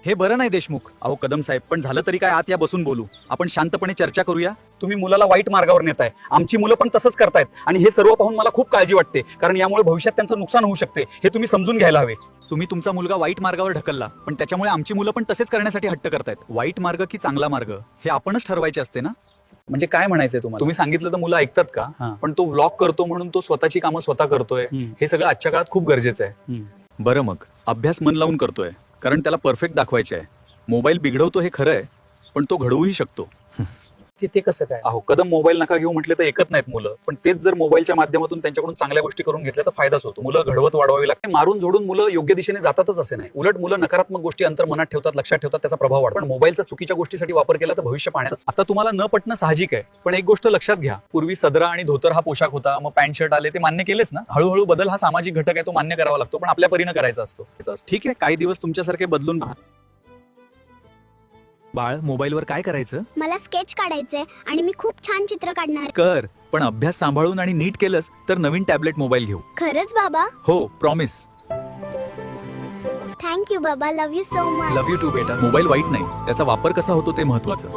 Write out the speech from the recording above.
हे बरं नाही देशमुख. अहो कदम साहेब, पण झालं तरी काय, आत या बसून बोलू. आपण शांतपणे चर्चा करूया. तुम्ही मुलाला वाईट मार्गावर नेताय. आमची मुलं पण तसंच करतायत आणि हे सर्व पाहून मला खूप काळजी वाटते, कारण यामुळे भविष्यात त्यांचं नुकसान होऊ शकते. हे तुम्ही समजून घ्यायला हवे. तुम्ही तुमचा मुलगा वाईट मार्गावर ढकलला, पण त्याच्यामुळे आमची मुलं पण तसेच करण्यासाठी हट्ट करतायत. वाईट मार्ग की चांगला मार्ग हे आपणच ठरवायचे असते ना. म्हणजे काय म्हणायचंय तुम्हाला? तुम्ही सांगितलं तर मुलं ऐकतात का? पण तो व्लॉग करतो म्हणून तो स्वतःची कामं स्वतः करतोय, हे सगळं आजच्या काळात खूप गरजेचं आहे. बरं, मग अभ्यास मन लावून करतोय कारण त्याला परफेक्ट दाखवायचे आहे. मोबाईल बिघडवतो हे खरं आहे, पण तो घडवूही शकतो. ते कसं काय? अहो कदम, मोबाईल नका घेऊ म्हटले तर ऐकत नाहीत मुलं, पण तेच जर मोबाईलच्या माध्यमातून त्यांच्याकडून चांगल्या गोष्टी करून घेतल्या तर फायदाच होतो. मुलं घडवत वाढवावी लागते. मारून झोडून मुलं योग्य दिशेने जातातच असे नाही. उलट मुलं नकारात्मक गोष्टी अंतर मनात ठेवतात, लक्षात ठेवतात, त्याचा प्रभाव वाढतो. पण मोबाईलचा चुकीच्या गोष्टीसाठी वापर केला तर भविष्य पाहण्यातच. आता तुम्हाला न पटणं साहजिक आहे, पण एक गोष्ट लक्षात घ्या, पूर्वी सदरा आणि धोतर हा पोशाख होता, मग पॅन्ट शर्ट आले, ते मान्य केलेच ना. हळूहळू बदल हा सामाजिक घटक आहे, तो मान्य करावा लागतो, पण आपल्या परीनं करायचा असतो. ठीक आहे, काही दिवस तुमच्यासारखे बदलून. बाळ, मोबाईलवर काय करायचं? मला स्केच काढायचंय आणि मी खूप छान चित्र काढणार. कर, पण अभ्यास सांभाळून आणि नीट केलंस तर नवीन टॅबलेट मोबाईल घेऊ. खरंच बाबा? हो, प्रॉमिस. थँक्यू बाबा, love you so much. Love you too बेटा. मोबाईल वाईट नाही, त्याचा वापर कसा होतो ते महत्वाचं.